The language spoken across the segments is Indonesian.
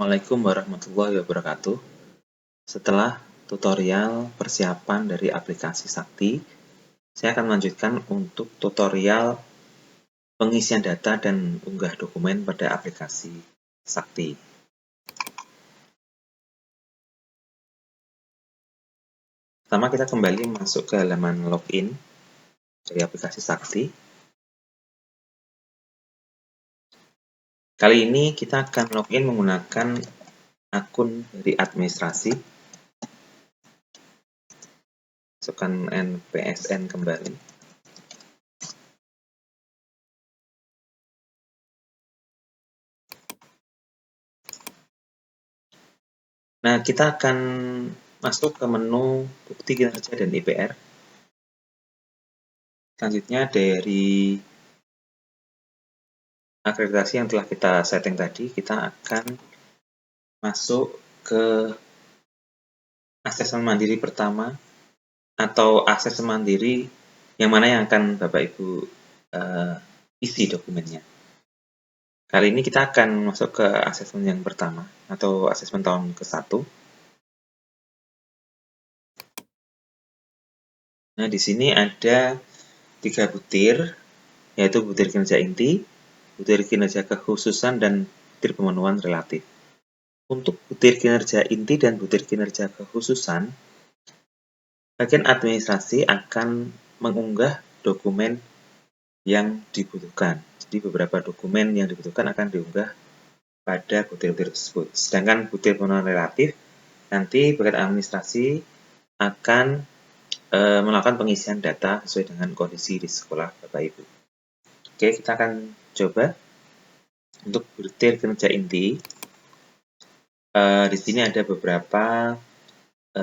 Assalamualaikum warahmatullahi wabarakatuh. Setelah tutorial persiapan dari aplikasi Sakti, saya akan melanjutkan untuk tutorial pengisian data dan unggah dokumen pada aplikasi Sakti. Pertama, kita kembali masuk ke halaman login dari aplikasi Sakti. Kali ini kita akan login menggunakan akun dari administrasi. Masukkan NPSN kembali. Nah, kita akan masuk ke menu bukti kinerja dan IPR. Selanjutnya dari akreditasi yang telah kita setting tadi, kita akan masuk ke asesmen mandiri pertama atau asesmen mandiri yang mana yang akan Bapak Ibu isi dokumennya. Kali ini kita akan masuk ke asesmen yang pertama atau asesmen tahun ke-1. Nah, di sini ada 3 butir, yaitu butir kinerja inti, butir kinerja kekhususan, dan butir pemenuhan relatif. Untuk butir kinerja inti dan butir kinerja kekhususan, bagian administrasi akan mengunggah dokumen yang dibutuhkan. Jadi beberapa dokumen yang dibutuhkan akan diunggah pada butir-butir tersebut. Sedangkan butir pemenuhan relatif, nanti bagian administrasi akan melakukan pengisian data sesuai dengan kondisi di sekolah Bapak Ibu. Oke, kita akan coba untuk butir kinerja inti. Di sini ada beberapa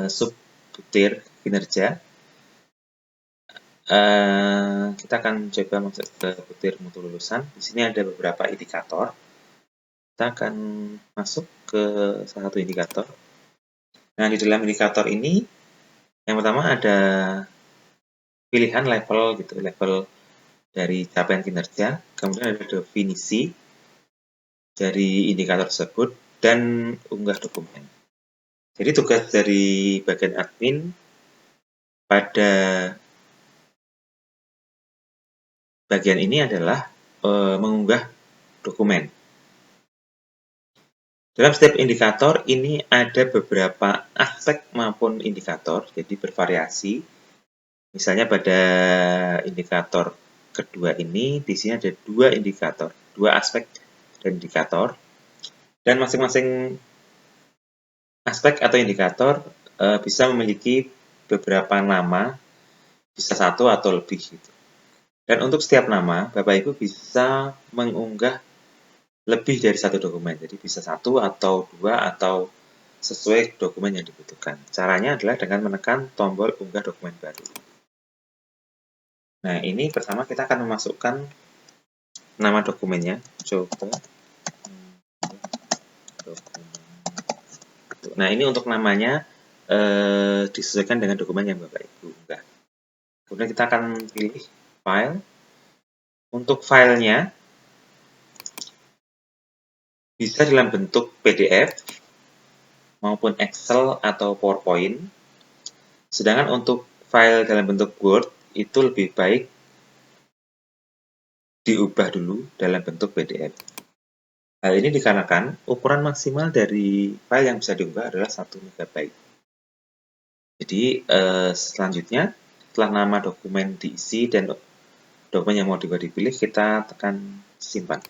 sub butir kinerja. Kita akan coba masuk ke butir mutu lulusan. Di sini ada beberapa indikator. Kita akan masuk ke salah satu indikator. Nah, di dalam indikator ini, yang pertama ada pilihan level gitu, level dari capaian kinerja. Kemudian ada definisi dari indikator tersebut dan unggah dokumen. Jadi tugas dari bagian admin pada bagian ini adalah mengunggah dokumen. Dalam setiap indikator ini ada beberapa aspek maupun indikator, jadi bervariasi. Misalnya pada indikator kedua ini, di sini ada 2 indikator, 2 aspek dan indikator, dan masing-masing aspek atau indikator bisa memiliki beberapa nama, bisa 1 atau lebih gitu. Dan untuk setiap nama, Bapak Ibu bisa mengunggah lebih dari 1 dokumen. Jadi bisa 1 atau 2 atau sesuai dokumen yang dibutuhkan. Caranya adalah dengan menekan tombol unggah dokumen baru. Nah, ini pertama kita akan memasukkan nama dokumennya. Coba. Nah, ini untuk namanya disesuaikan dengan dokumen yang Bapak Ibu unggah. Kemudian kita akan pilih file. Untuk filenya bisa dalam bentuk PDF maupun Excel atau PowerPoint. Sedangkan untuk file dalam bentuk Word itu lebih baik diubah dulu dalam bentuk PDF. Hal ini dikarenakan ukuran maksimal dari file yang bisa diunggah adalah 1 MB. Jadi selanjutnya setelah nama dokumen diisi dan dokumen yang mau diubah dipilih, kita tekan simpan.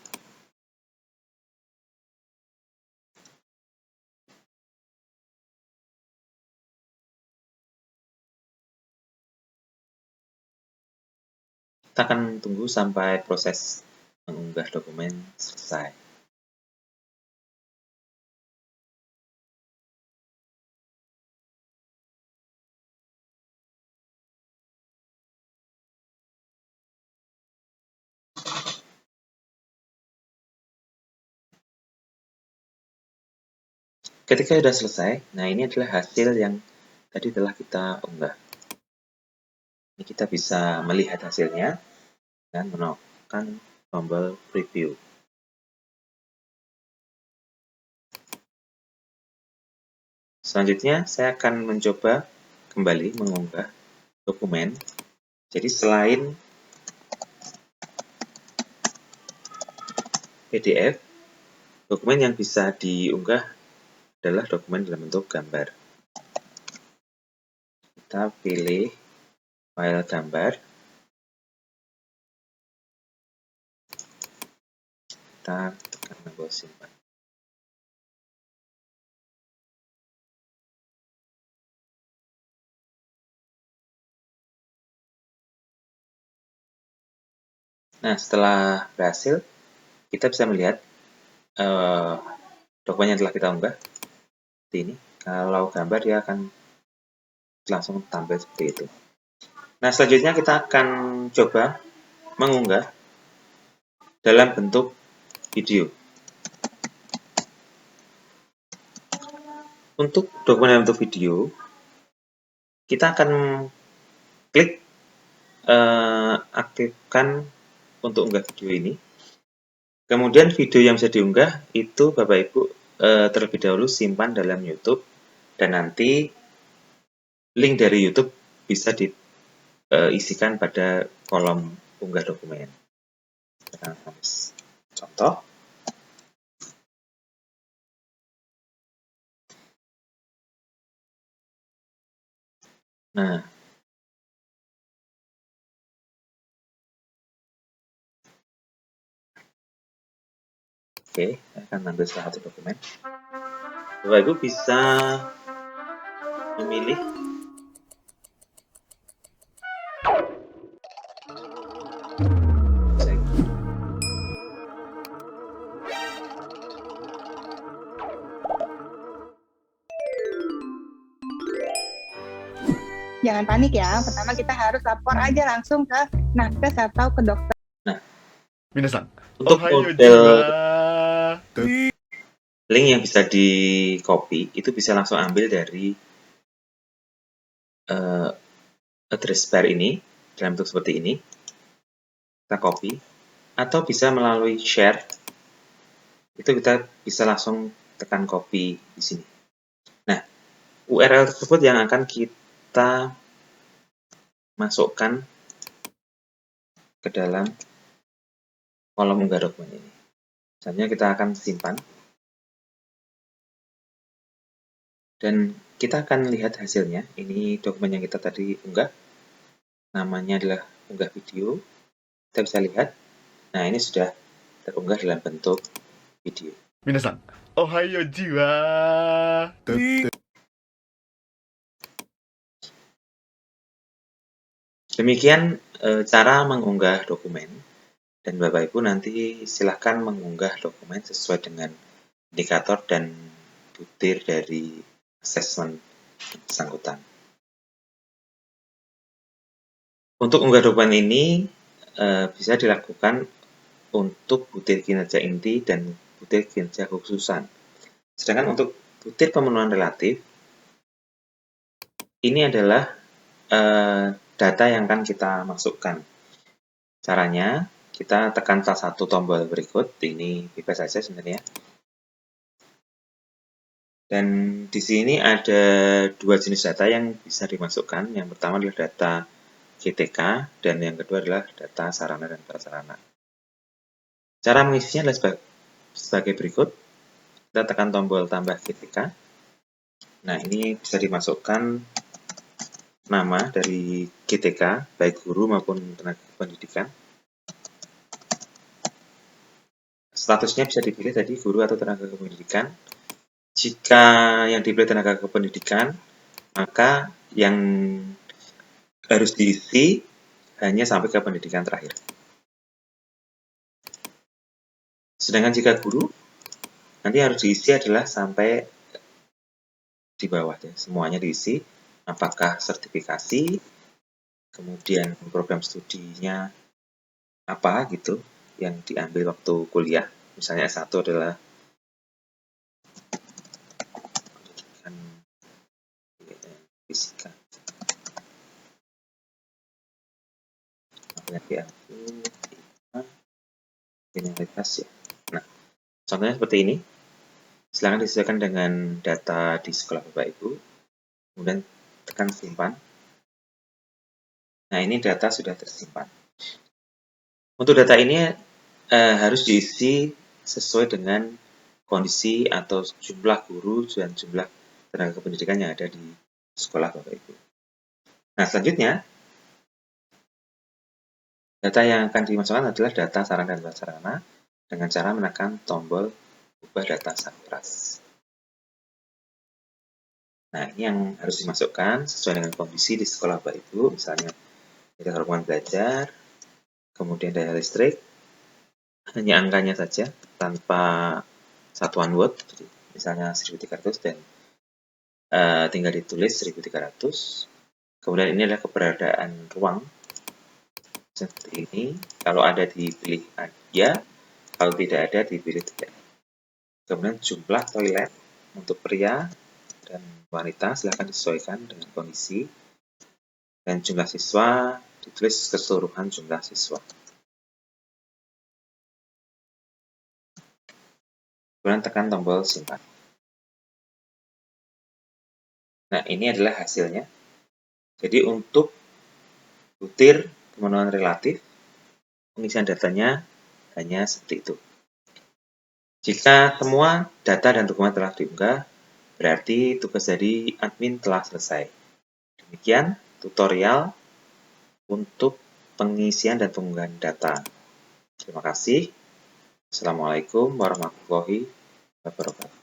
Kita akan tunggu sampai proses mengunggah dokumen selesai. Ketika sudah selesai, nah ini adalah hasil yang tadi telah kita unggah. Ini kita bisa melihat hasilnya dan menekan tombol preview. Selanjutnya saya akan mencoba kembali mengunggah dokumen. Jadi selain PDF, dokumen yang bisa diunggah adalah dokumen dalam bentuk gambar. Kita pilih file gambar, kita tekan tombol simpan. Nah, setelah berhasil, kita bisa melihat dokumen yang telah kita unggah seperti ini. Kalau gambar dia akan langsung tampil seperti itu. Nah, selanjutnya kita akan coba mengunggah dalam bentuk video. Untuk dokumen dalam bentuk video, kita akan klik aktifkan untuk unggah video ini. Kemudian video yang bisa diunggah itu Bapak Ibu terlebih dahulu simpan dalam YouTube, dan nanti link dari YouTube bisa diisikan pada kolom unggah dokumen. Contoh. Nah, oke, saya akan ambil salah satu dokumen. Bapak Ibu bisa memilih Jangan panik ya, pertama kita harus lapor aja langsung ke nakes atau ke dokter. Nah, Minasan, untuk model link yang bisa di copy itu bisa langsung ambil dari address bar ini dalam bentuk seperti ini, kita copy, atau bisa melalui share, itu kita bisa langsung tekan copy di sini. Nah, URL tersebut yang akan kita masukkan ke dalam kolom unggah dokumen ini. Selanjutnya kita akan simpan, dan kita akan lihat hasilnya. Ini dokumen yang kita tadi unggah, namanya adalah unggah video. Kita bisa lihat, nah ini sudah terunggah dalam bentuk video. Minasan, ohayo jiwa. Demikian cara mengunggah dokumen, dan Bapak Ibu nanti silahkan mengunggah dokumen sesuai dengan indikator dan butir dari asesmen bersangkutan. Untuk unggah dokumen ini bisa dilakukan untuk butir kinerja inti dan butir kinerja kekhususan. Sedangkan untuk butir pemenuhan relatif, ini adalah data yang akan kita masukkan. Caranya, kita tekan salah satu tombol berikut, ini bebas saja sebenarnya. Dan di sini ada dua jenis data yang bisa dimasukkan. Yang pertama adalah data GTK, dan yang kedua adalah data sarana dan prasarana. Cara mengisinya adalah sebagai berikut. Kita tekan tombol tambah GTK. Nah, ini bisa dimasukkan nama dari GTK, baik guru maupun tenaga pendidikan. Statusnya bisa dipilih tadi guru atau tenaga kependidikan. Jika yang dipilih tenaga kependidikan, maka yang harus diisi hanya sampai ke pendidikan terakhir. Sedangkan jika guru, nanti harus diisi adalah sampai di bawah ya, semuanya diisi. Apakah sertifikasi, kemudian program studinya apa gitu yang diambil waktu kuliah. Misalnya S1 adalah pendidikan fisika. Apalagi aku finalitas ya. Nah, contohnya seperti ini. Silakan disesuaikan dengan data di sekolah Bapak Ibu, kemudian tekan simpan. Nah, ini data sudah tersimpan. Untuk data ini harus diisi sesuai dengan kondisi atau jumlah guru dan jumlah tenaga pendidikan yang ada di sekolah Bapak Ibu. Nah, selanjutnya data yang akan dimasukkan adalah data sarana dan prasarana dengan cara menekan tombol ubah data Sarkeras. Nah, ini yang harus dimasukkan sesuai dengan kondisi di sekolah Bapak Ibu, misalnya data hubungan belajar, kemudian daya listrik, hanya angkanya saja tanpa satuan word, jadi misalnya 1300 dan tinggal ditulis 1300. Kemudian ini adalah keberadaan ruang seperti ini. Kalau ada dipilih ya, kalau tidak ada dipilih tidak. Kemudian jumlah toilet untuk pria dan wanita silahkan disesuaikan dengan kondisi. Dan jumlah siswa ditulis keseluruhan jumlah siswa. Kemudian tekan tombol simpan. Nah, ini adalah hasilnya. Jadi untuk butir pemenuhan relatif, pengisian datanya hanya seperti itu. Jika semua data dan dokumen telah diunggah, berarti tugas dari admin telah selesai. Demikian tutorial untuk pengisian dan pengunggahan data. Terima kasih. Assalamualaikum warahmatullahi wabarakatuh.